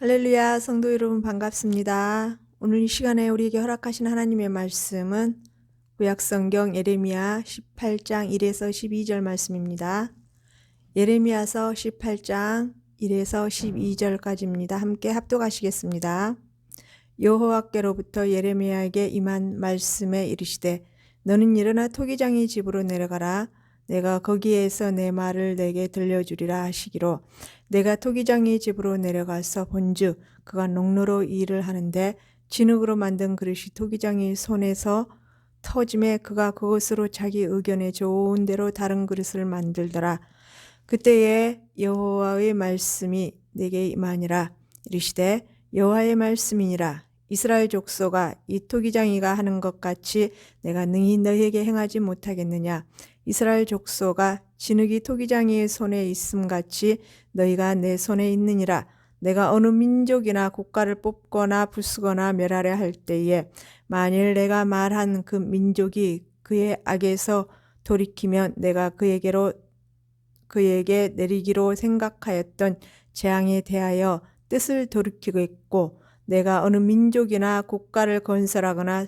할렐루야, 성도 여러분 반갑습니다. 오늘 이 시간에 우리에게 허락하신 하나님의 말씀은 구약성경 예레미야 18장 1에서 12절 말씀입니다. 예레미야서 18장 1에서 12절까지입니다. 함께 합독하시겠습니다. 여호와께로부터 예레미야에게 임한 말씀에 이르시되 너는 일어나 토기장의 집으로 내려가라. 내가 거기에서 내 말을 내게 들려주리라 하시기로 내가 토기장의 집으로 내려가서 본즉 그가 농로로 일을 하는데 진흙으로 만든 그릇이 토기장의 손에서 터짐에 그가 그것으로 자기 의견에 좋은 대로 다른 그릇을 만들더라. 그때에 여호와의 말씀이 내게 임하니라. 이르시되 여호와의 말씀이니라. 이스라엘 족속아, 이 토기장이가 하는 것 같이 내가 능히 너희에게 행하지 못하겠느냐. 이스라엘 족속아, 진흙이 토기장이의 손에 있음 같이 너희가 내 손에 있느니라. 내가 어느 민족이나 국가를 뽑거나 부수거나 멸하려 할 때에 만일 내가 말한 그 민족이 그의 악에서 돌이키면 내가 그에게 내리기로 생각하였던 재앙에 대하여 뜻을 돌이키겠고 내가 어느 민족이나 국가를 건설하거나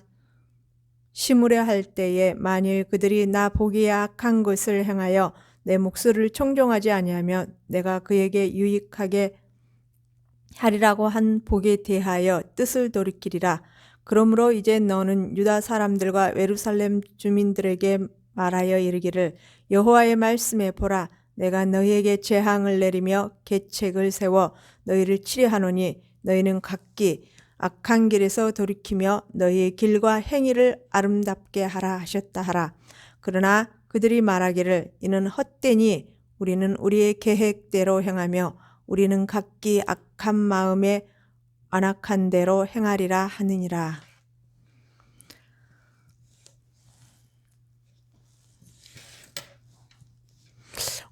심으려 할 때에 만일 그들이 나 보기에 악한 것을 행하여 내 목소리를 청종하지 아니하면 내가 그에게 유익하게 하리라고 한 복에 대하여 뜻을 돌이키리라. 그러므로 이제 너는 유다 사람들과 예루살렘 주민들에게 말하여 이르기를 여호와의 말씀에 보라. 내가 너희에게 재앙을 내리며 계책을 세워 너희를 치려하노니 너희는 각기 악한 길에서 돌이키며 너희의 길과 행위를 아름답게 하라 하셨다 하라. 그러나 그들이 말하기를 이는 헛되니 우리는 우리의 계획대로 행하며 우리는 각기 악한 마음에 완악한 대로 행하리라 하느니라.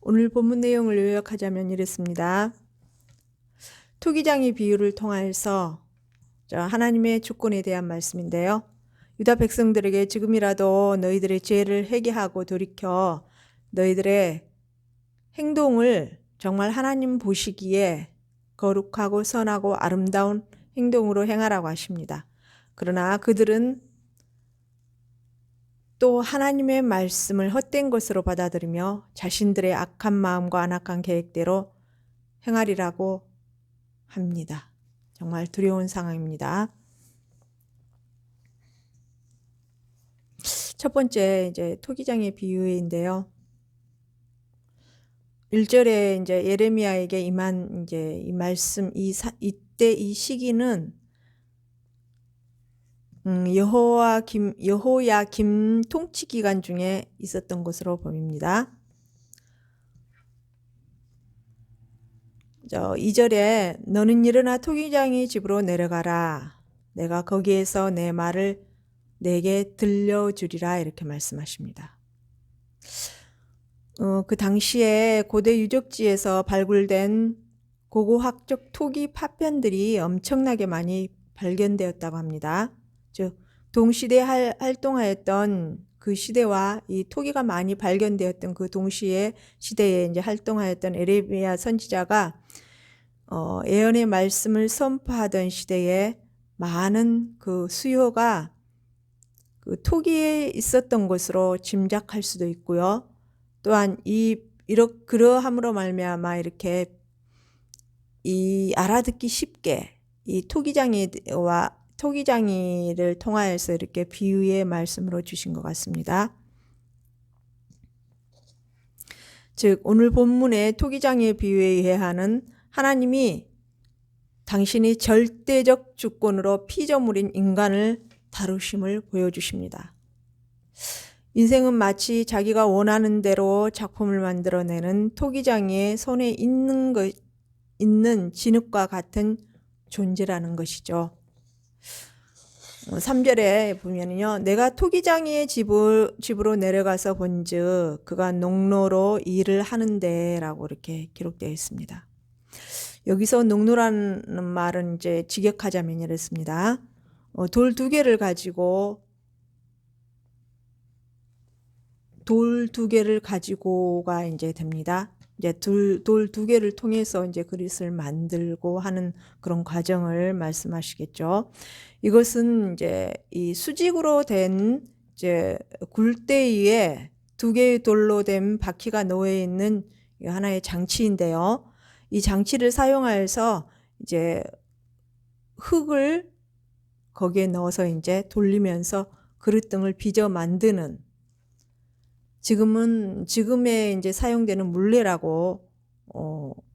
오늘 본문 내용을 요약하자면 이렇습니다. 토기장의 비유를 통해서 하나님의 주권에 대한 말씀인데요. 유다 백성들에게 지금이라도 너희들의 죄를 회개하고 돌이켜 너희들의 행동을 정말 하나님 보시기에 거룩하고 선하고 아름다운 행동으로 행하라고 하십니다. 그러나 그들은 또 하나님의 말씀을 헛된 것으로 받아들이며 자신들의 악한 마음과 안악한 계획대로 행하리라고 합니다. 정말 두려운 상황입니다. 첫 번째 이제 토기장의 비유인데요. 1절에 이제 예레미야에게 임한 이제 이 말씀 이때 이 시기는 여호야김 통치 기간 중에 있었던 것으로 보입니다. 2절에 너는 일어나 토기장의 집으로 내려가라. 내가 거기에서 내 말을 내게 들려주리라 이렇게 말씀하십니다. 그 당시에 고대 유적지에서 발굴된 고고학적 토기 파편들이 엄청나게 많이 발견되었다고 합니다. 즉 동시대에 활동하였던 그 시대와 이 토기가 많이 발견되었던 그 동시에 시대에 이제 활동하였던 예레미야 선지자가 예언의 말씀을 선포하던 시대에 많은 그 수요가 그 토기에 있었던 것으로 짐작할 수도 있고요. 또한 그러함으로 말미암아 이렇게 알아듣기 쉽게 이 토기장이를 통하여서 이렇게 비유의 말씀으로 주신 것 같습니다. 즉 오늘 본문의 토기장의 비유에 의하는 하나님이 당신이 절대적 주권으로 피조물인 인간을 다루심을 보여주십니다. 인생은 마치 자기가 원하는 대로 작품을 만들어내는 토기장이의 손에 있는 진흙과 같은 존재라는 것이죠. 3절에 보면요. 내가 토기장이의 집으로 내려가서 본즉 그가 농로로 일을 하는데 라고 이렇게 기록되어 있습니다. 여기서 농로라는 말은 이제 직역하자면 이렇습니다. 돌 두 개를 가지고가 이제 됩니다. 이제 돌 두 개를 통해서 이제 그릇을 만들고 하는 그런 과정을 말씀하시겠죠. 이것은 이제 이 수직으로 된 이제 굴대위에 두 개의 돌로 된 바퀴가 놓여 있는 하나의 장치인데요. 이 장치를 사용하여서 이제 흙을 거기에 넣어서 이제 돌리면서 그릇 등을 빚어 만드는, 지금에 이제 사용되는 물레라고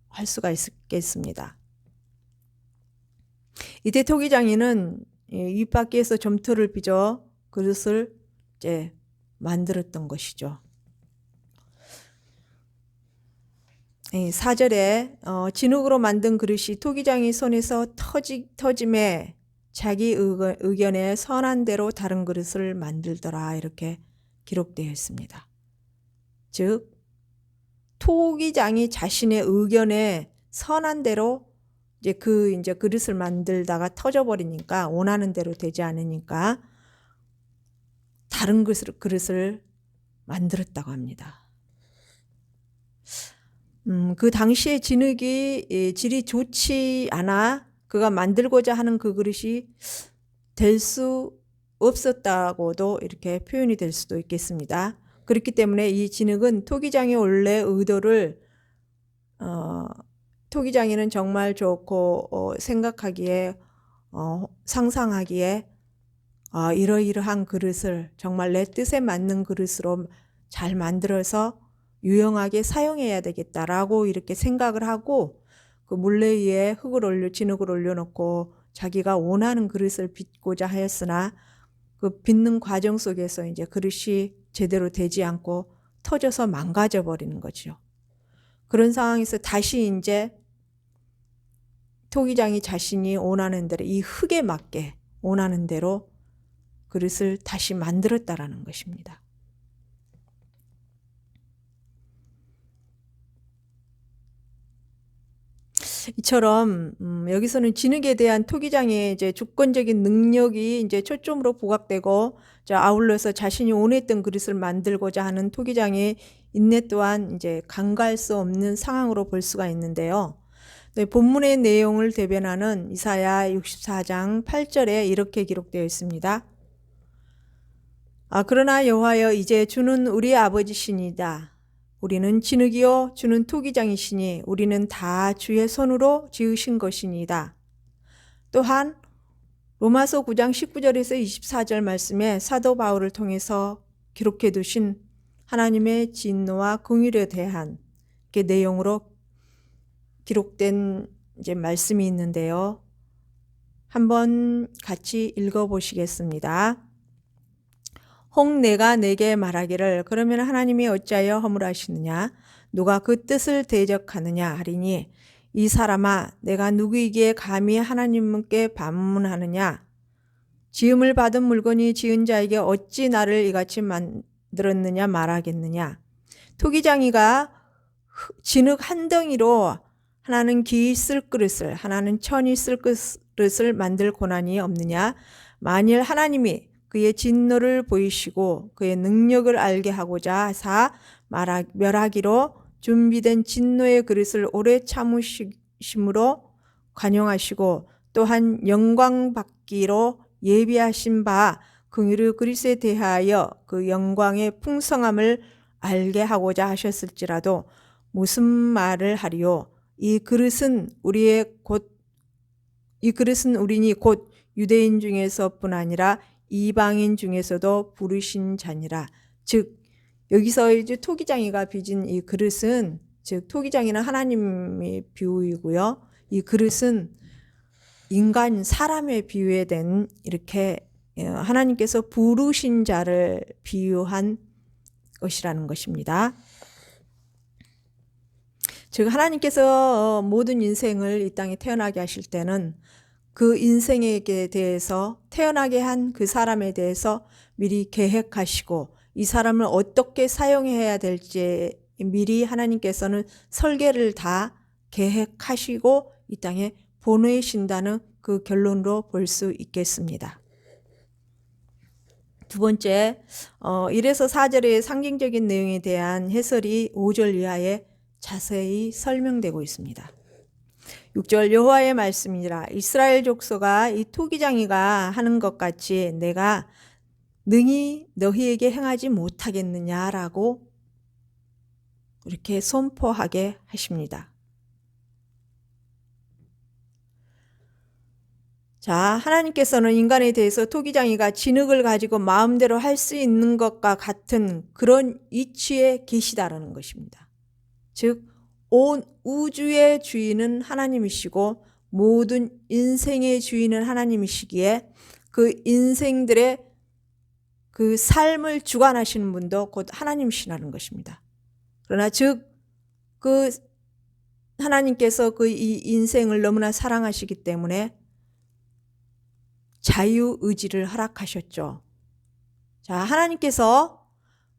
할 수가 있겠습니다. 이때 토기장인은 윗바퀴에서 점토를 빚어 그릇을 이제 만들었던 것이죠. 4절에 진흙으로 만든 그릇이 토기장이 손에서 터짐에 자기 의견에 선한 대로 다른 그릇을 만들더라, 이렇게 기록되어 있습니다. 즉 토기장이 자신의 의견에 선한 대로 이제 그릇을 만들다가 터져버리니까, 원하는 대로 되지 않으니까 다른 그릇을 만들었다고 합니다. 그 당시에 진흙이 질이 좋지 않아 그가 만들고자 하는 그 그릇이 될 수 없었다고도 이렇게 표현이 될 수도 있겠습니다. 그렇기 때문에 이 진흙은 토기장의 원래 의도를 토기장이는 정말 좋고 생각하기에 상상하기에 이러이러한 그릇을 정말 내 뜻에 맞는 그릇으로 잘 만들어서 유용하게 사용해야 되겠다라고 이렇게 생각을 하고 그 물레 위에 진흙을 올려놓고 자기가 원하는 그릇을 빚고자 하였으나 그 빚는 과정 속에서 이제 그릇이 제대로 되지 않고 터져서 망가져 버리는 거죠. 그런 상황에서 다시 이제 토기장이 자신이 원하는 대로 이 흙에 맞게 원하는 대로 그릇을 다시 만들었다라는 것입니다. 이처럼 여기서는 진흙에 대한 토기장의 이제 주권적인 능력이 이제 초점으로 부각되고, 아울러서 자신이 원했던 그릇을 만들고자 하는 토기장의 인내 또한 이제 간과할 수 없는 상황으로 볼 수가 있는데요. 네, 본문의 내용을 대변하는 이사야 64장 8절에 이렇게 기록되어 있습니다. 그러나 여호와여, 이제 주는 우리 아버지시니다. 우리는 진흙이요 주는 토기장이시니 우리는 다 주의 손으로 지으신 것이니이다. 또한 로마서 9장 19절에서 24절 말씀에 사도 바울을 통해서 기록해 두신 하나님의 진노와 긍휼에 대한 그 내용으로 기록된 이제 말씀이 있는데요. 한번 같이 읽어보시겠습니다. 혹 내가 내게 말하기를 그러면 하나님이 어찌하여 허물하시느냐, 누가 그 뜻을 대적하느냐 하리니, 이 사람아 내가 누구이기에 감히 하나님께 반문하느냐, 지음을 받은 물건이 지은 자에게 어찌 나를 이같이 만들었느냐 말하겠느냐. 토기장이가 진흙 한 덩이로 하나는 기 쓸 그릇을 하나는 천이 쓸 그릇을 만들 고난이 없느냐. 만일 하나님이 그의 진노를 보이시고 그의 능력을 알게 하고자 하사 멸하기로 준비된 진노의 그릇을 오래 참으심으로 관용하시고, 또한 영광 받기로 예비하신 바 긍휼의 그릇에 대하여 그 영광의 풍성함을 알게 하고자 하셨을지라도 무슨 말을 하리요. 이 그릇은 우리니 곧 유대인 중에서뿐 아니라 이방인 중에서도 부르신 자니라. 즉 여기서 이제 토기장이가 빚은 이 그릇은, 즉 토기장이는 하나님의 비유이고요. 이 그릇은 인간 사람의 비유에 된, 이렇게 하나님께서 부르신 자를 비유한 것이라는 것입니다. 즉 하나님께서 모든 인생을 이 땅에 태어나게 하실 때는 그 인생에 대해서, 태어나게 한 그 사람에 대해서 미리 계획하시고 이 사람을 어떻게 사용해야 될지 미리 하나님께서는 설계를 다 계획하시고 이 땅에 보내신다는 그 결론으로 볼 수 있겠습니다. 두 번째, 1에서 4절의 상징적인 내용에 대한 해설이 5절 이하에 자세히 설명되고 있습니다. 6절 여호와의 말씀이라 이스라엘 족속아 이 토기장이가 하는 것 같이 내가 능히 너희에게 행하지 못하겠느냐라고 이렇게 선포하게 하십니다. 자, 하나님께서는 인간에 대해서 토기장이가 진흙을 가지고 마음대로 할 수 있는 것과 같은 그런 이치에 계시다라는 것입니다. 즉, 온 우주의 주인은 하나님이시고 모든 인생의 주인은 하나님이시기에 그 인생들의 그 삶을 주관하시는 분도 곧 하나님이시라는 것입니다. 그러나 즉, 그 하나님께서 그 이 인생을 너무나 사랑하시기 때문에 자유의지를 허락하셨죠. 자, 하나님께서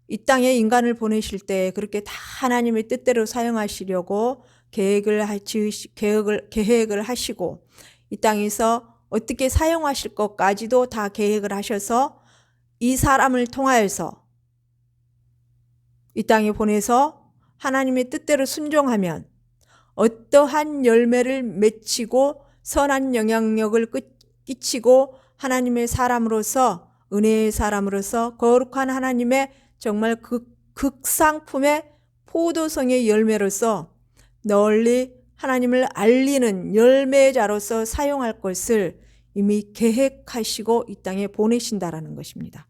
이 땅에 인간을 보내실 때 그렇게 다 하나님의 뜻대로 사용하시려고 계획을 하시고 이 땅에서 어떻게 사용하실 것까지도 다 계획을 하셔서 이 사람을 통하여서 이 땅에 보내서 하나님의 뜻대로 순종하면 어떠한 열매를 맺히고 선한 영향력을 끼치고 하나님의 사람으로서 은혜의 사람으로서 거룩한 하나님의 정말 극상품의 포도성의 열매로서 널리 하나님을 알리는 열매자로서 사용할 것을 이미 계획하시고 이 땅에 보내신다라는 것입니다.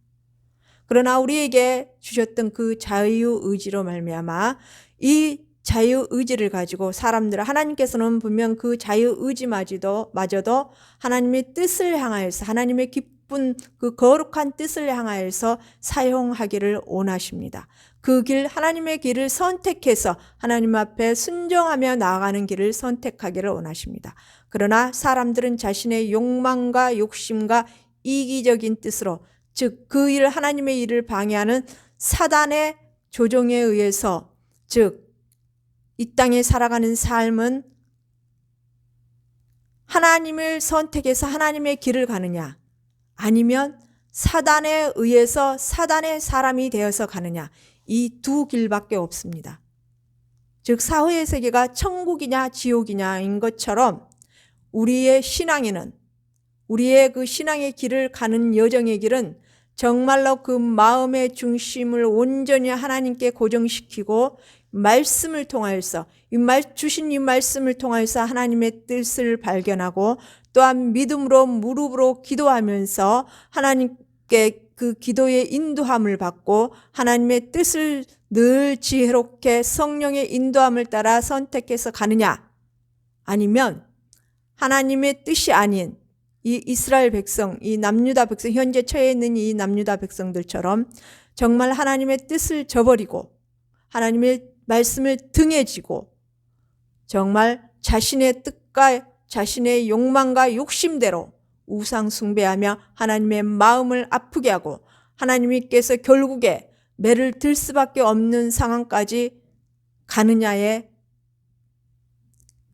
그러나 우리에게 주셨던 그 자유의지로 말미암아 이 자유의지를 가지고 사람들 하나님께서는 분명 그 자유의지마저도 하나님의 뜻을 향하여서 하나님의 기쁜 그 거룩한 뜻을 향하여서 사용하기를 원하십니다. 그 길 하나님의 길을 선택해서 하나님 앞에 순종하며 나아가는 길을 선택하기를 원하십니다. 그러나 사람들은 자신의 욕망과 욕심과 이기적인 뜻으로 즉 그 일 하나님의 일을 방해하는 사단의 조종에 의해서 즉 이 땅에 살아가는 삶은 하나님을 선택해서 하나님의 길을 가느냐 아니면 사단에 의해서 사단의 사람이 되어서 가느냐 이 두 길밖에 없습니다. 즉 사후의 세계가 천국이냐 지옥이냐인 것처럼 우리의 신앙에는 우리의 그 신앙의 길을 가는 여정의 길은 정말로 그 마음의 중심을 온전히 하나님께 고정시키고 말씀을 통하여서 주신 이 말씀을 통하여서 하나님의 뜻을 발견하고 또한 믿음으로 무릎으로 기도하면서 하나님께 그 기도의 인도함을 받고 하나님의 뜻을 늘 지혜롭게 성령의 인도함을 따라 선택해서 가느냐 아니면 하나님의 뜻이 아닌 이 이스라엘 백성, 이 남유다 백성, 현재 처해 있는 이 남유다 백성들처럼 정말 하나님의 뜻을 저버리고 하나님의 말씀을 등에 지고 정말 자신의 뜻과 자신의 욕망과 욕심대로 우상 숭배하며 하나님의 마음을 아프게 하고 하나님께서 결국에 매를 들 수밖에 없는 상황까지 가느냐에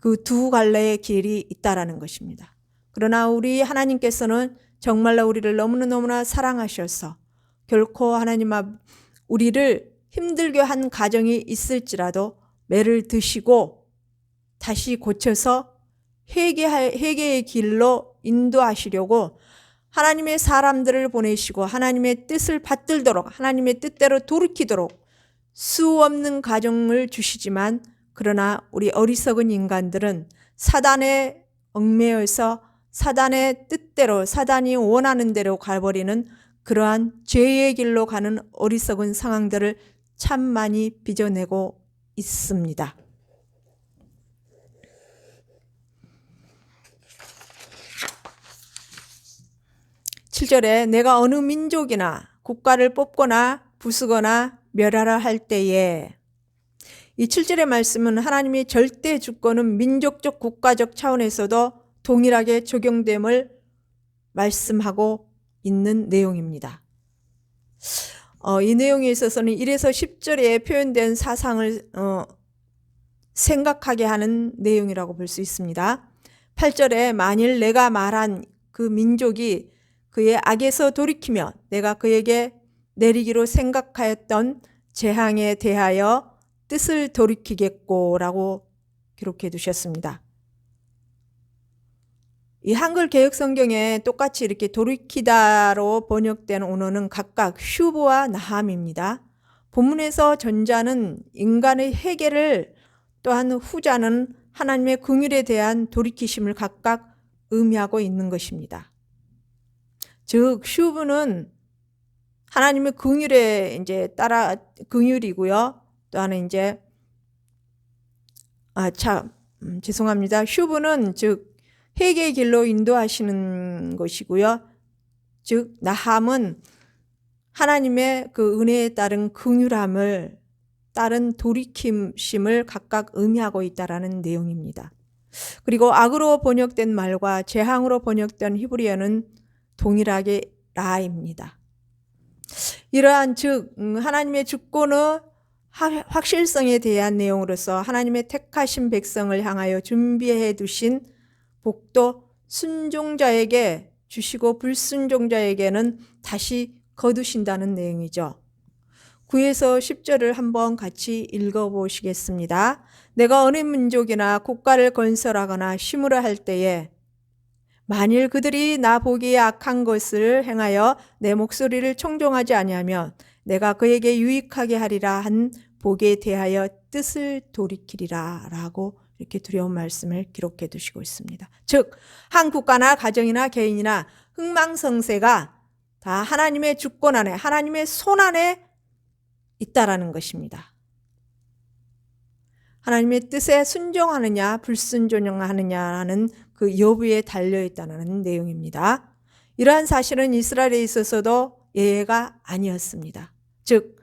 그 두 갈래의 길이 있다라는 것입니다. 그러나 우리 하나님께서는 정말로 우리를 너무나 사랑하셔서 결코 하나님 앞 우리를 힘들게 한 가정이 있을지라도 매를 드시고 다시 고쳐서 회개의 길로 인도하시려고 하나님의 사람들을 보내시고 하나님의 뜻을 받들도록 하나님의 뜻대로 돌이키도록 수없는 가정을 주시지만 그러나 우리 어리석은 인간들은 사단에 얽매여서 사단의 뜻대로 사단이 원하는 대로 가버리는 그러한 죄의 길로 가는 어리석은 상황들을 참 많이 빚어내고 있습니다. (7절에) 내가 어느 민족이나 국가를 뽑거나 부수거나 멸하라 할 때에 이 7절의 말씀은 하나님이 절대 주권은 민족적 국가적 차원에서도 동일하게 적용됨을 말씀하고 있는 내용입니다. 이 내용에 있어서는 1에서 10절에 표현된 사상을 생각하게 하는 내용이라고 볼 수 있습니다. 8절에 만일 내가 말한 그 민족이 그의 악에서 돌이키며 내가 그에게 내리기로 생각하였던 재앙에 대하여 뜻을 돌이키겠고라고 기록해 두셨습니다. 이 한글 개역 성경에 똑같이 이렇게 돌이키다로 번역된 언어는 각각 슈브와 나함입니다. 본문에서 전자는 인간의 회개를, 또한 후자는 하나님의 긍휼에 대한 돌이키심을 각각 의미하고 있는 것입니다. 즉 슈브는 하나님의 긍휼에 이제 따라 긍휼이고요. 또한 이제 죄송합니다. 슈브는 즉 회개의 길로 인도하시는 것이고요. 즉 나함은 하나님의 그 은혜에 따른 긍휼함을 따른 돌이킴심을 각각 의미하고 있다라는 내용입니다. 그리고 악으로 번역된 말과 재앙으로 번역된 히브리어는 동일하게 라입니다. 이러한 즉 하나님의 주권의 확실성에 대한 내용으로서 하나님의 택하신 백성을 향하여 준비해 두신 복도 순종자에게 주시고 불순종자에게는 다시 거두신다는 내용이죠. 9에서 10절을 한번 같이 읽어보시겠습니다. 내가 어느 민족이나 국가를 건설하거나 심으려 할 때에 만일 그들이 나 보기에 악한 것을 행하여 내 목소리를 청종하지 아니하면 내가 그에게 유익하게 하리라 한 복에 대하여 뜻을 돌이키리라 라고 이렇게 두려운 말씀을 기록해 두시고 있습니다. 즉 한 국가나 가정이나 개인이나 흥망성쇠가 다 하나님의 주권 안에, 하나님의 손 안에 있다라는 것입니다. 하나님의 뜻에 순종하느냐 불순종하느냐라는 그 여부에 달려있다는 내용입니다. 이러한 사실은 이스라엘에 있어서도 예외가 아니었습니다. 즉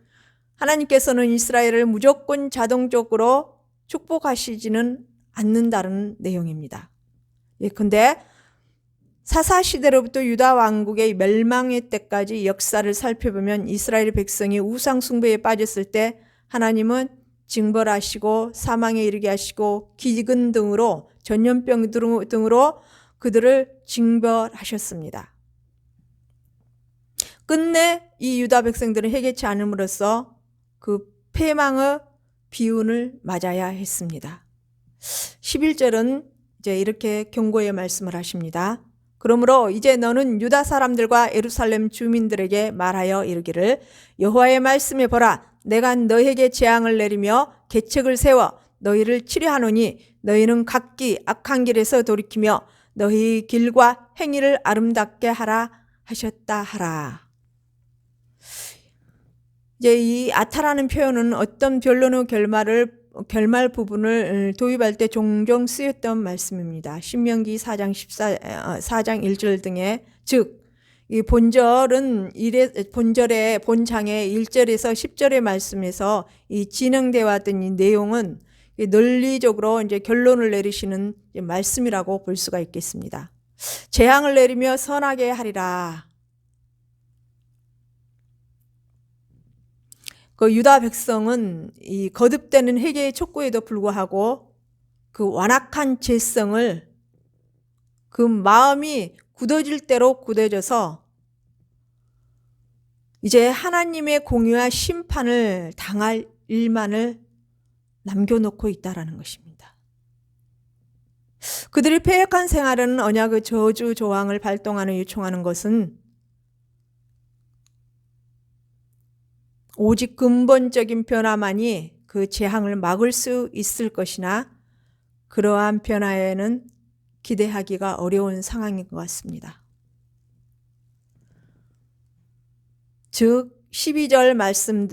하나님께서는 이스라엘을 무조건 자동적으로 축복하시지는 않는다는 내용입니다. 예컨대 사사시대로부터 유다 왕국의 멸망의 때까지 역사를 살펴보면 이스라엘 백성이 우상 숭배에 빠졌을 때 하나님은 징벌하시고 사망에 이르게 하시고 기근 등으로 전염병 등으로 그들을 징벌하셨습니다. 끝내 이 유다 백성들은 회개치 않음으로써 그 패망의 비운을 맞아야 했습니다. 11절은 이제 이렇게 경고의 말씀을 하십니다. 그러므로 이제 너는 유다 사람들과 예루살렘 주민들에게 말하여 이르기를 여호와의 말씀에 보라 내가 너희에게 재앙을 내리며 계책을 세워 너희를 치료하노니 너희는 각기 악한 길에서 돌이키며 너희 길과 행위를 아름답게 하라 하셨다 하라. 이제 이 아타라는 표현은 어떤 변론의 결말 부분을 도입할 때 종종 쓰였던 말씀입니다. 신명기 4장 1절 등에 즉 이 본절의 본장의 1절에서 10절의 말씀에서 이 진행되어 왔던 이 내용은 논리적으로 이제 결론을 내리시는 말씀이라고 볼 수가 있겠습니다. 재앙을 내리며 선하게 하리라. 그 유다 백성은 이 거듭되는 회개의 촉구에도 불구하고 그 완악한 죄성을 그 마음이 굳어질 대로 굳어져서 이제 하나님의 공의와 심판을 당할 일만을 남겨놓고 있다라는 것입니다. 그들이 패역한 생활은 언약의 저주 조항을 발동하는 요청하는 것은 오직 근본적인 변화만이 그 재앙을 막을 수 있을 것이나 그러한 변화에는 기대하기가 어려운 상황인 것 같습니다. 즉 12절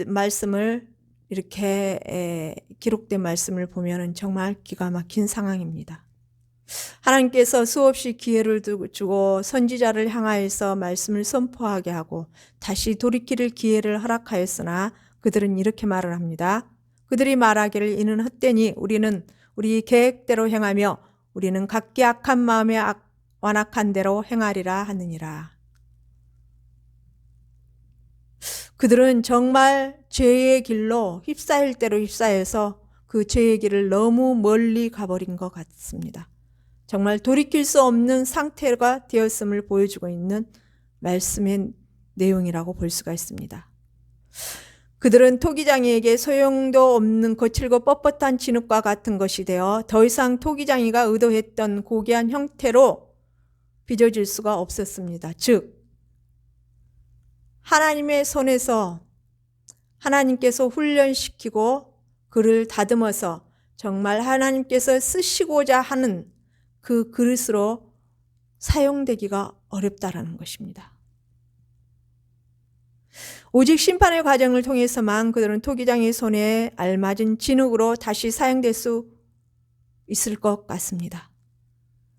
말씀을 이렇게 기록된 말씀을 보면 정말 기가 막힌 상황입니다. 하나님께서 수없이 기회를 주고 선지자를 향하여서 말씀을 선포하게 하고 다시 돌이킬 기회를 허락하였으나 그들은 이렇게 말을 합니다. 그들이 말하기를 이는 헛되니 우리는 우리 계획대로 행하며 우리는 각기 악한 마음에 완악한 대로 행하리라 하느니라. 그들은 정말 죄의 길로 휩싸일 대로 휩싸여서 그 죄의 길을 너무 멀리 가버린 것 같습니다. 정말 돌이킬 수 없는 상태가 되었음을 보여주고 있는 말씀의 내용이라고 볼 수가 있습니다. 그들은 토기장이에게 소용도 없는 거칠고 뻣뻣한 진흙과 같은 것이 되어 더 이상 토기장이가 의도했던 고귀한 형태로 빚어질 수가 없었습니다. 즉, 하나님의 손에서 하나님께서 훈련시키고 그를 다듬어서 정말 하나님께서 쓰시고자 하는 그 그릇으로 사용되기가 어렵다라는 것입니다. 오직 심판의 과정을 통해서만 그들은 토기장의 손에 알맞은 진흙으로 다시 사용될 수 있을 것 같습니다.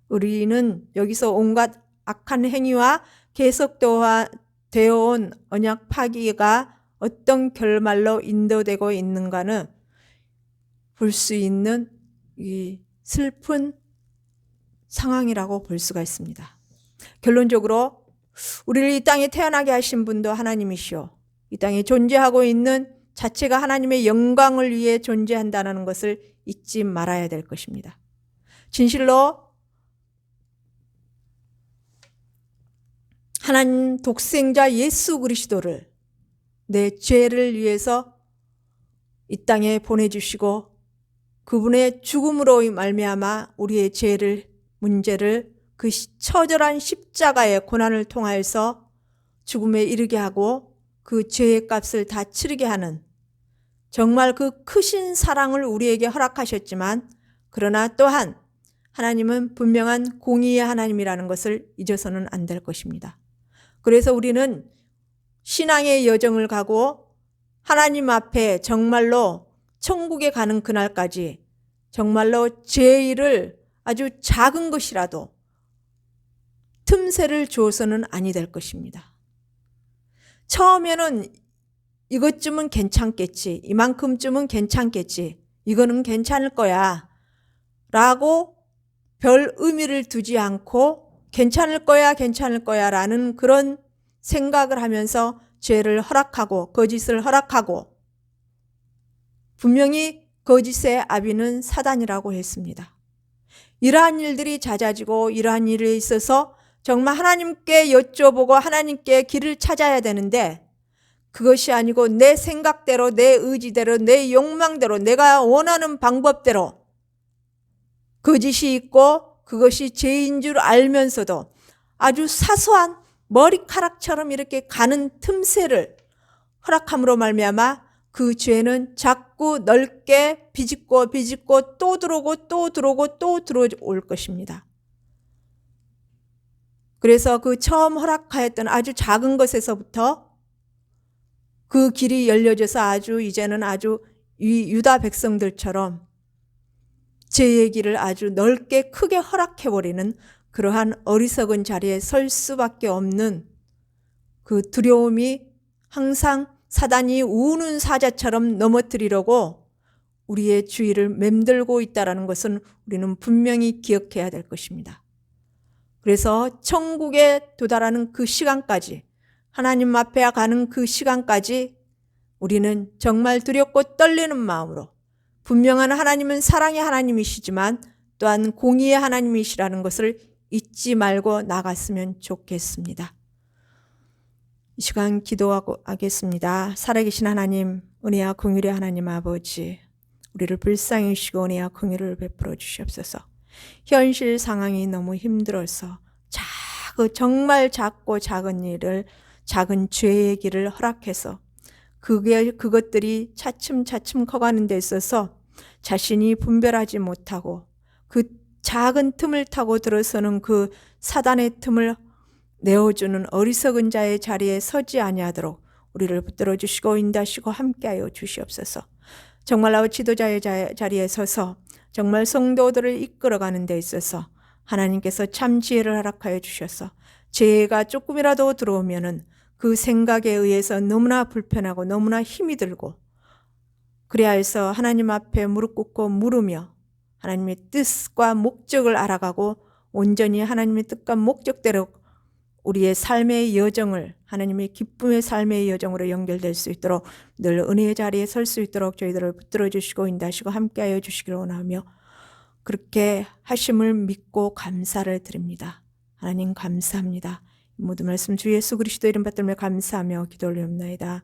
우리는 여기서 온갖 악한 행위와 계속되어 온 언약 파기가 어떤 결말로 인도되고 있는가는 볼 수 있는 이 슬픈 상황이라고 볼 수가 있습니다. 결론적으로 우리를 이 땅에 태어나게 하신 분도 하나님이시오. 이 땅에 존재하고 있는 자체가 하나님의 영광을 위해 존재한다는 것을 잊지 말아야 될 것입니다. 진실로 하나님 독생자 예수 그리스도를 내 죄를 위해서 이 땅에 보내주시고 그분의 죽음으로 말미암아 우리의 죄를 문제를 그 처절한 십자가의 고난을 통하여서 죽음에 이르게 하고 그 죄의 값을 다 치르게 하는 정말 그 크신 사랑을 우리에게 허락하셨지만 그러나 또한 하나님은 분명한 공의의 하나님이라는 것을 잊어서는 안 될 것입니다. 그래서 우리는 신앙의 여정을 가고 하나님 앞에 정말로 천국에 가는 그날까지 정말로 죄일을 아주 작은 것이라도 틈새를 주어서는 아니 될 것입니다. 처음에는 이것쯤은 괜찮겠지, 이만큼쯤은 괜찮겠지, 이거는 괜찮을 거야 라고 별 의미를 두지 않고 괜찮을 거야 라는 그런 생각을 하면서 죄를 허락하고 거짓을 허락하고 분명히 거짓의 아비는 사단이라고 했습니다. 이러한 일들이 잦아지고 이러한 일에 있어서 정말 하나님께 여쭤보고 하나님께 길을 찾아야 되는데 그것이 아니고 내 생각대로 내 의지대로 내 욕망대로 내가 원하는 방법대로 거짓이 있고 그것이 죄인 줄 알면서도 아주 사소한 머리카락처럼 이렇게 가는 틈새를 허락함으로 말미암아 그 죄는 자꾸 넓게 비집고 또 들어오고 또 들어오고 또 들어올 것입니다. 그래서 그 처음 허락하였던 아주 작은 것에서부터 그 길이 열려져서 아주 이제는 아주 유다 백성들처럼 죄의 길을 아주 넓게 크게 허락해버리는 그러한 어리석은 자리에 설 수밖에 없는 그 두려움이 항상 사단이 우는 사자처럼 넘어뜨리려고 우리의 주위를 맴돌고 있다는 것은 우리는 분명히 기억해야 될 것입니다. 그래서 천국에 도달하는 그 시간까지 하나님 앞에 가는 그 시간까지 우리는 정말 두렵고 떨리는 마음으로 분명한 하나님은 사랑의 하나님이시지만 또한 공의의 하나님이시라는 것을 잊지 말고 나갔으면 좋겠습니다. 이 시간 기도하겠습니다. 살아계신 하나님, 은혜와 긍휼의 하나님 아버지, 우리를 불쌍히 여기시고 은혜와 긍휼을 베풀어 주시옵소서. 현실 상황이 너무 힘들어서 정말 작고 작은 일을 작은 죄의 길을 허락해서 그것들이 차츰차츰 커가는 데 있어서 자신이 분별하지 못하고 그 작은 틈을 타고 들어서는 그 사단의 틈을 내어주는 어리석은 자의 자리에 서지 아니하도록 우리를 붙들어 주시고 인도하시고 함께하여 주시옵소서. 정말로 지도자의 자리에 서서 정말 성도들을 이끌어가는 데 있어서 하나님께서 참 지혜를 허락하여 주셔서 죄가 조금이라도 들어오면은 그 생각에 의해서 너무나 불편하고 너무나 힘이 들고 그래야 해서 하나님 앞에 무릎 꿇고 물으며 하나님의 뜻과 목적을 알아가고 온전히 하나님의 뜻과 목적대로 우리의 삶의 여정을 하나님의 기쁨의 삶의 여정으로 연결될 수 있도록 늘 은혜의 자리에 설 수 있도록 저희들을 붙들어 주시고 인도하시고 함께하여 주시기를 원하며 그렇게 하심을 믿고 감사를 드립니다. 하나님 감사합니다. 모든 말씀 주 예수 그리스도 이름 받들며 감사하며 기도 올리옵나이다.